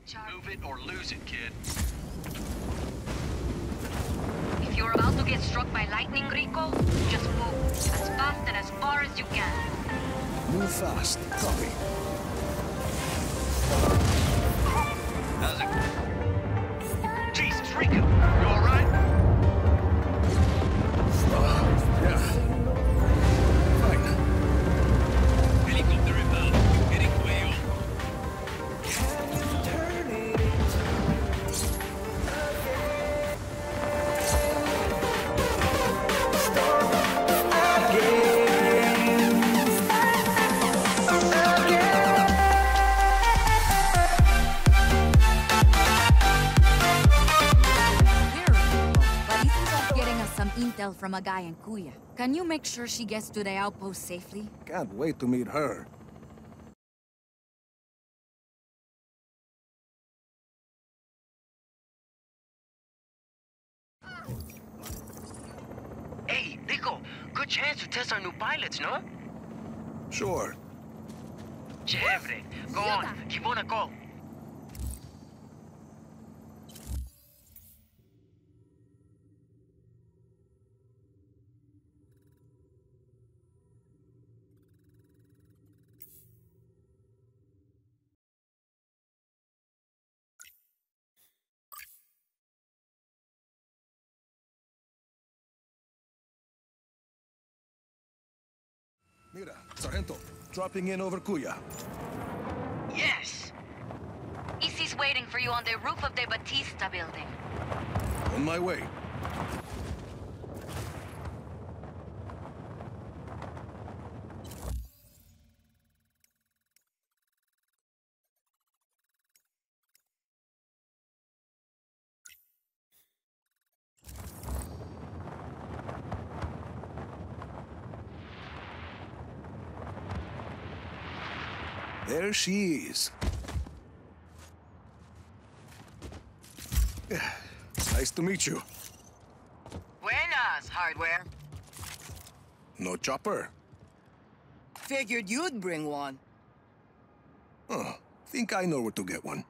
Move it or lose it, kid. If you're about to get struck by lightning, Rico, just move as fast and as far as you can. Move fast. Copy. How's it? Jesus, Rico! You alright? Yeah. Fine. Helicopter inbound. Heading to AO. Intel from a guy in Kuya. Can you make sure she gets to the outpost safely? Can't wait to meet her. Hey, Rico, good chance to test our new pilots, no? Sure. Chévere. Go on, keep on a call. Mira, Sargento, dropping in over Kuya. Yes! Easy's waiting for you on the roof of the Batista building. On my way. There she is. Nice to meet you. Buenas, hardware. No chopper. Figured you'd bring one. Think I know where to get one.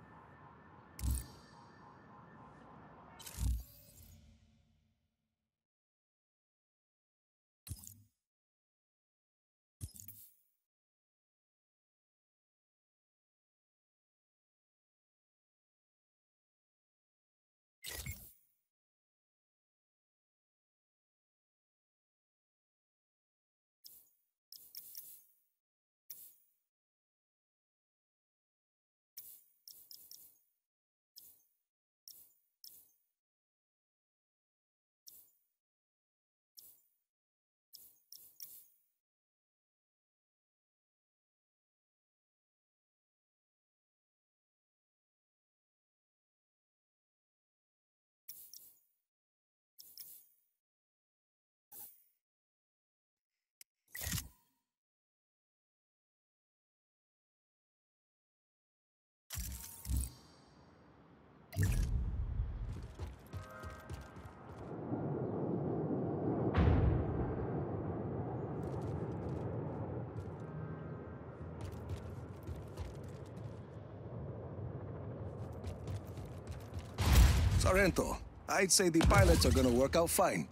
Sargento, I'd say the pilots are gonna work out fine.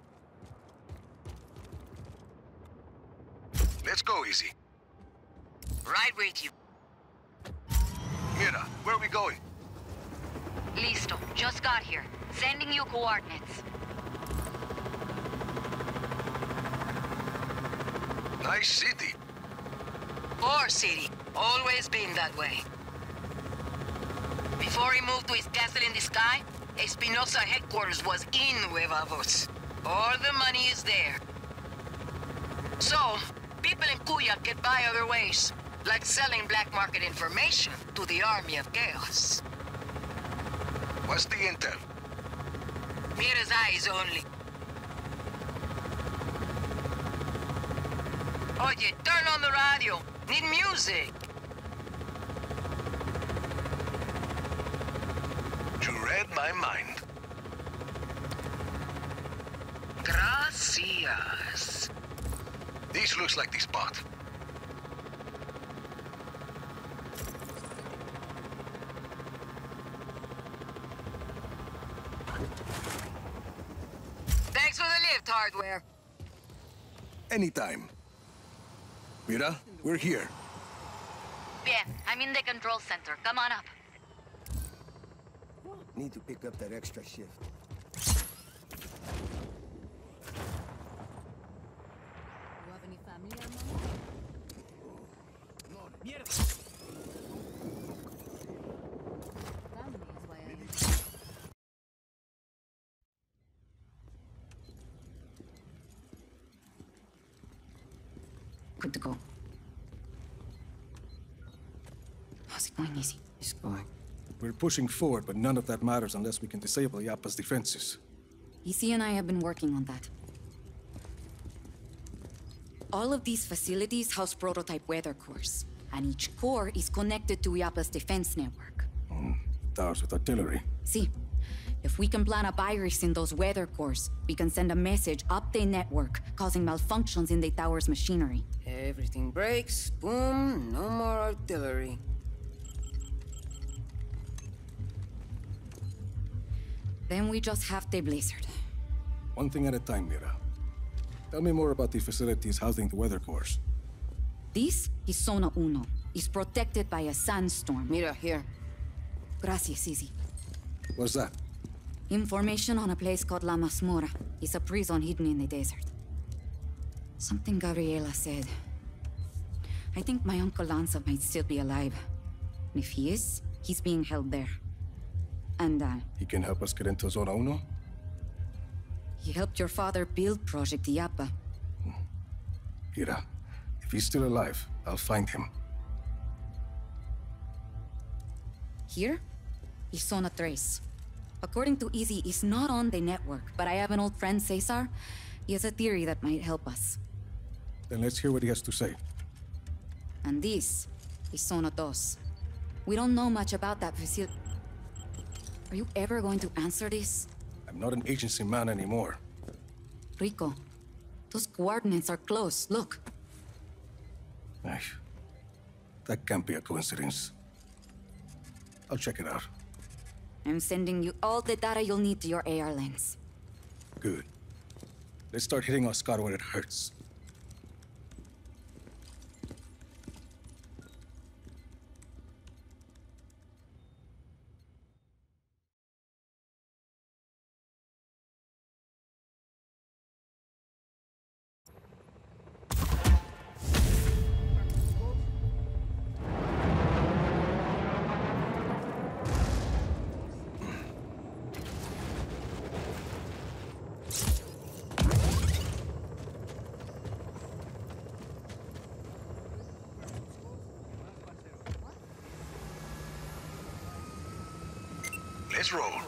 Let's go, Easy. Right with you. Mira, where are we going? Listo. Just got here. Sending you coordinates. Nice city. Poor city. Always been that way. Before he moved to his castle in the sky, Espinosa headquarters was in Huevavos. All the money is there. So, people in Kuya get by other ways, like selling black market information to the Army of Chaos. What's the intel? Mira's eyes only. Oye, turn on the radio. Need music. You read my mind. Gracias. This looks like the spot. Thanks for the lift, hardware. Anytime. Mira, we're here. Bien, I'm in the control center. Come on up. Need to pick up that extra shift. You have any family, hermano? Mierda. Family is why I... Good to go. How's it going, Easy? It's going. We're pushing forward, but none of that matters unless we can disable Illapa's defenses. Easy and I have been working on that. All of these facilities house prototype weather cores, and each core is connected to Illapa's defense network. Towers with artillery. See, if we can plant a virus in those weather cores, we can send a message up the network, causing malfunctions in the tower's machinery. Everything breaks, boom, no more artillery. Then we just have the blizzard. One thing at a time, Mira. Tell me more about the facilities housing the weather cores. This is Zona Uno. It's protected by a sandstorm. Mira, here. Gracias, Easy. What's that? Information on a place called La Masmorra. It's a prison hidden in the desert. Something Gabriela said. I think my Uncle Lanza might still be alive. And if he is, he's being held there. And, He can help us get into Zona Uno? he helped your father build Project Illapa. Mira, if he's still alive, I'll find him. Here is Zona Tres. According to Easy, he's not on the network, but I have an old friend, Cesar. He has a theory that might help us. Then let's hear what he has to say. And this is Zona Dos. We don't know much about that facility. Are you ever going to answer this? I'm not an agency man anymore. Rico, those coordinates are close. Look. Ay, that can't be a coincidence. I'll check it out. I'm sending you all the data you'll need to your AR lens. Good. Let's start hitting Oscar where it hurts. Let's roll.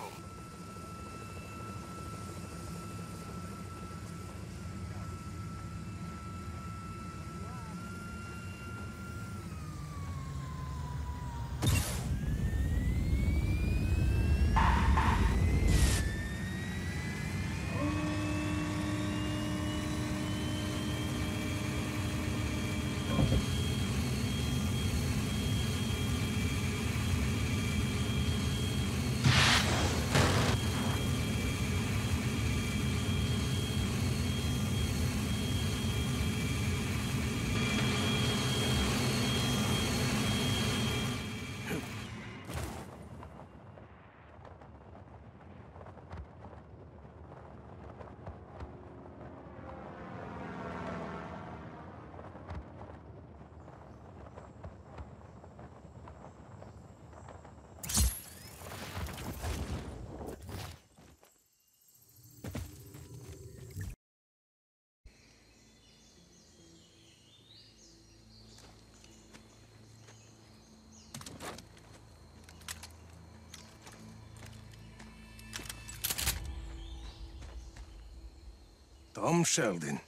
Tom Sheldon.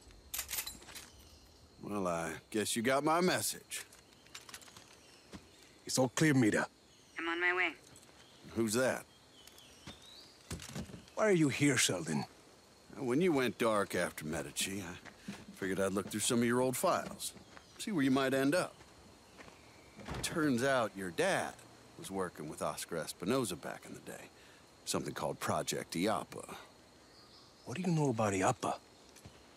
Well, I guess you got my message. It's all clear, Mira. I'm on my way. Who's that? Why are you here, Sheldon? When you went dark after Medici, I figured I'd look through some of your old files, see where you might end up. Turns out your dad was working with Oscar Espinosa back in the day. Something called Project Illapa. What do you know about Illapa?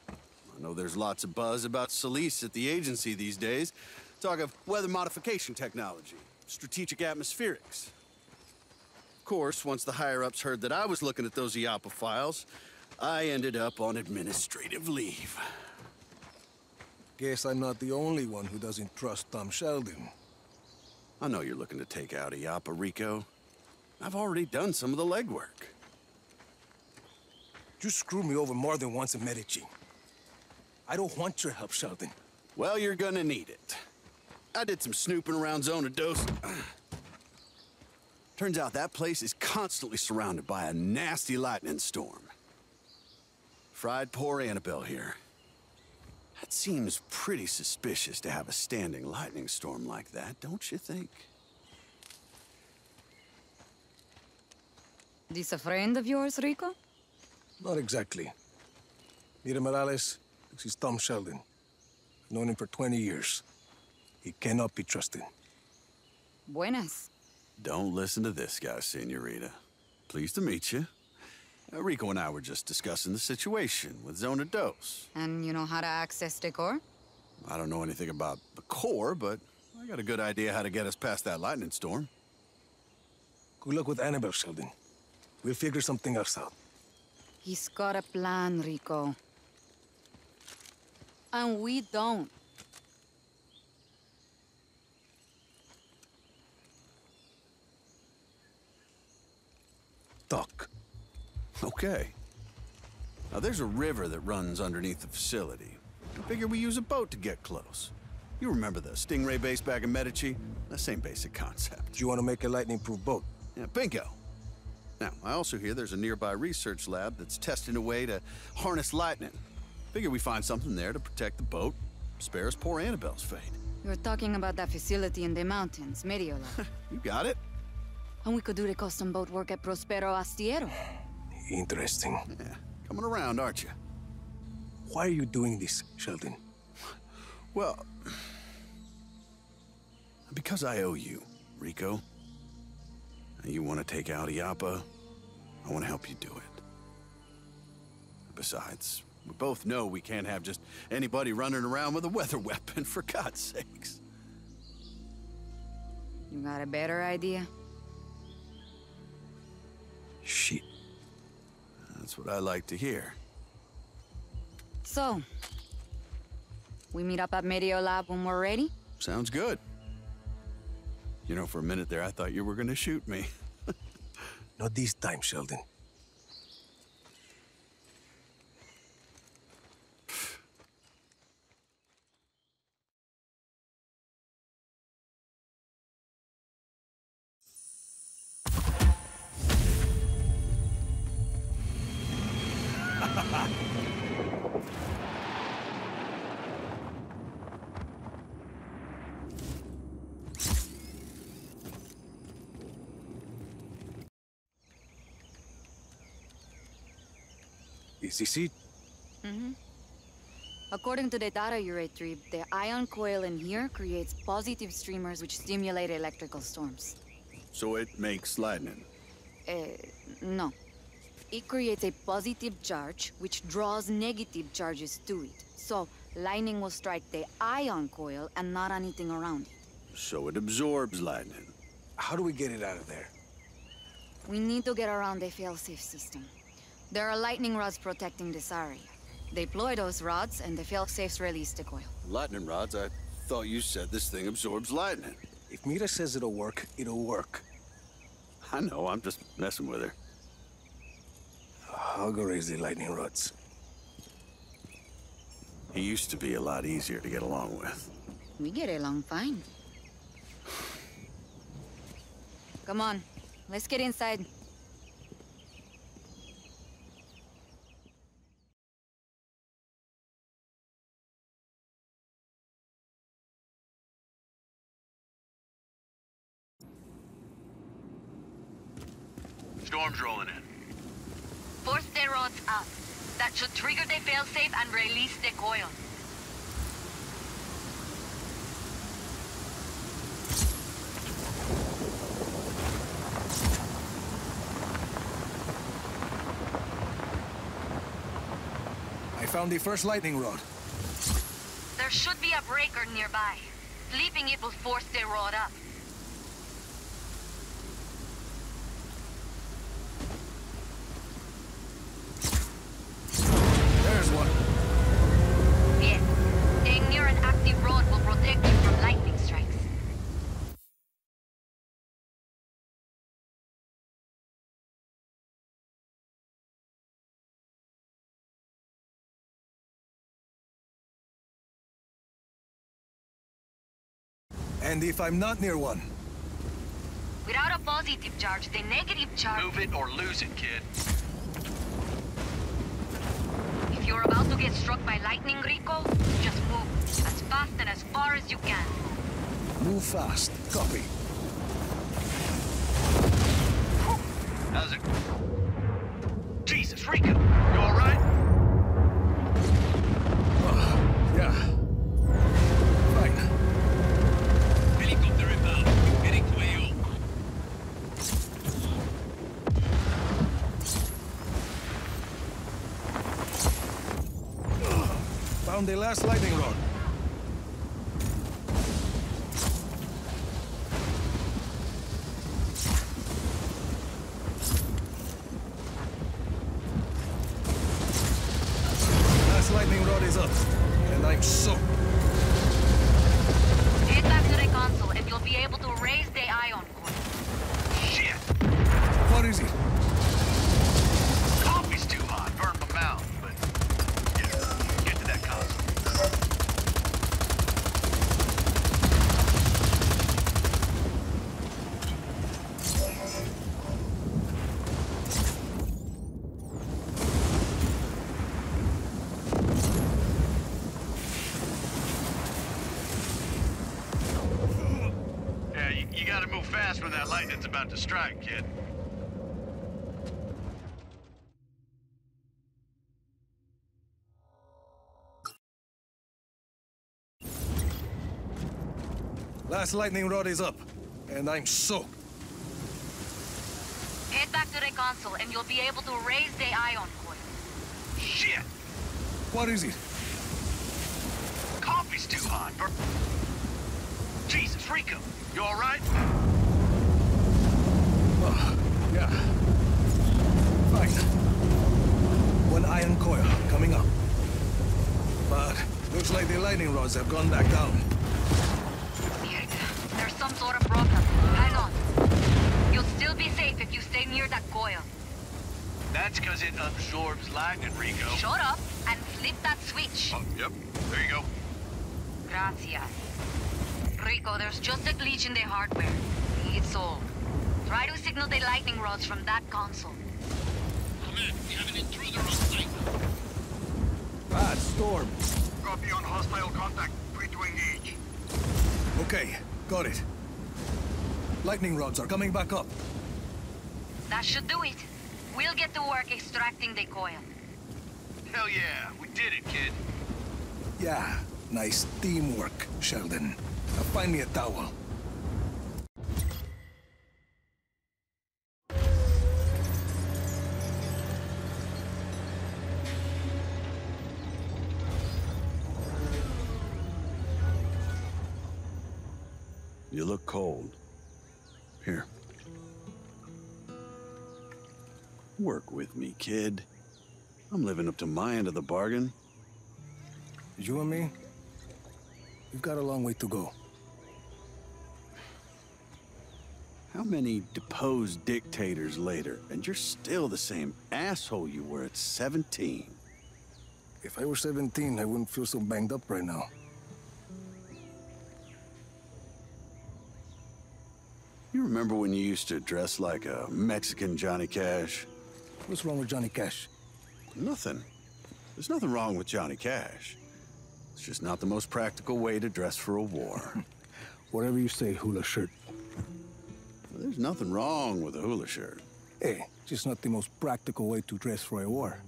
I know there's lots of buzz about Solis at the agency these days. Talk of weather modification technology, strategic atmospherics. Of course, once the higher-ups heard that I was looking at those Illapa files, I ended up on administrative leave. Guess I'm not the only one who doesn't trust Tom Sheldon. I know you're looking to take out Illapa, Rico. I've already done some of the legwork. You screwed me over more than once in Medici. I don't want your help, Sheldon. Well, you're gonna need it. I did some snooping around Zona Dos. Turns out that place is constantly surrounded by a nasty lightning storm. Fried poor Annabelle here. That seems pretty suspicious to have a standing lightning storm like that, don't you think? This a friend of yours, Rico? Not exactly. Mira Morales, this is Tom Sheldon. I've known him for 20 years. He cannot be trusted. Buenas. Don't listen to this guy, Senorita. Pleased to meet you. Rico and I were just discussing the situation with Zona Dos. And you know how to access the core? I don't know anything about the core, but I got a good idea how to get us past that lightning storm. Good luck with Annabelle, Sheldon. We'll figure something else out. He's got a plan, Rico. And we don't. Talk. Okay. Now, there's a river that runs underneath the facility. I figure we use a boat to get close. You remember the Stingray base back in Medici? The same basic concept. Do you want to make a lightning-proof boat? Yeah, bingo. Now, I also hear there's a nearby research lab that's testing a way to harness lightning. Figure we find something there to protect the boat, spare us poor Annabelle's fate. You're talking about that facility in the mountains, Mediola. You got it? And we could do the custom boat work at Prospero Astiero. Interesting. Yeah, coming around, aren't you? Why are you doing this, Sheldon? Well, because I owe you, Rico. You want to take out Illapa, I want to help you do it. Besides, we both know we can't have just anybody running around with a weather weapon, for God's sakes. You got a better idea? Shit. That's what I like to hear. So, we meet up at Mediolab when we're ready? Sounds good. You know, for a minute there, I thought you were gonna shoot me. Not this time, Sheldon. Is this it? Mm-hmm. According to the data you retrieved, the ion coil in here creates positive streamers which stimulate electrical storms. So it makes lightning. No. It creates a positive charge which draws negative charges to it. So, lightning will strike the ion coil and not anything around it. So it absorbs lightning. How do we get it out of there? We need to get around the failsafe system. There are lightning rods protecting this area. Deploy those rods, and the failsafes release the coil. Lightning rods? I thought you said this thing absorbs lightning. If Mira says it'll work, it'll work. I know, I'm just messing with her. I'll go raise the lightning rods. He used to be a lot easier to get along with. We get along fine. Come on, let's get inside. Storm's rolling in. Force the rods up. That should trigger the failsafe and release the coil. found the first lightning rod. There should be a breaker nearby. Flipping it will force the rod up. There's one. Bien. Staying near an active rod will protect you from lightning strikes. And if I'm not near one? Without a positive charge, the negative charge... Move it or lose it, kid. If you're about to get struck by lightning, Rico, just move. As fast and as far as you can. Move fast. Copy. How's it? Jesus, Rico! You alright? Yeah. Fine. Helicopter inbound. Heading to AO. Found the last lightning rod. Last lightning rod is up, and I'm soaked. Head back to the console and you'll be able to raise the ion core. Shit! What is it? Coffee's too hot. Burn my mouth, but... Yeah, get to that console. Yeah, you gotta move fast when that lightning's about to strike, kid. Last lightning rod is up, and I'm soaked. Head back to the console and you'll be able to raise the ion core. Shit! What is it? Coffee's too hot. Jesus, Rico! You alright? Yeah. Fine. One iron coil coming up. But looks like the lightning rods have gone back down. Mierda. There's some sort of problem. Hang on. You'll still be safe if you stay near that coil. That's because it absorbs lightning, Rico. Shut up and flip that switch. Oh, yep. There you go. Gracias. Rico, there's just a glitch in the hardware. It's solved. Try to signal the lightning rods from that console. Command, we have an intruder on site. Bad storm. Copy on hostile contact. Free to engage. Okay, got it. Lightning rods are coming back up. That should do it. We'll get to work extracting the coil. Hell yeah, we did it, kid. Yeah, nice teamwork, Sheldon. Now find me a towel. You look cold. Here. Work with me, kid. I'm living up to my end of the bargain. You and me, we've got a long way to go. How many deposed dictators later, and you're still the same asshole you were at 17? If I were 17, I wouldn't feel so banged up right now. You remember when you used to dress like a Mexican Johnny Cash? What's wrong with Johnny Cash? Nothing. There's nothing wrong with Johnny Cash. It's just not the most practical way to dress for a war. Whatever you say, hula shirt. There's nothing wrong with a hula shirt. Hey, just not the most practical way to dress for a war.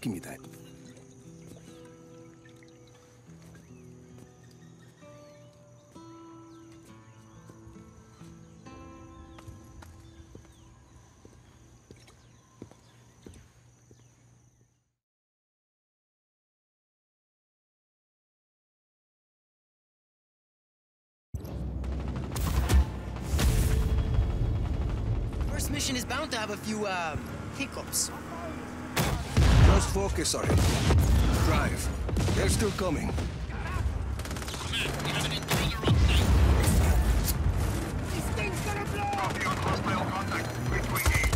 Give me that. mission is bound to have a few, hiccups. Just focus on it. Drive. They're still coming. Copy on hostile contact. Quick to engage.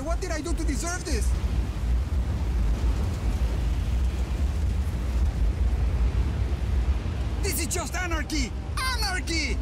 What did I do to deserve this? This is just anarchy! Anarchy!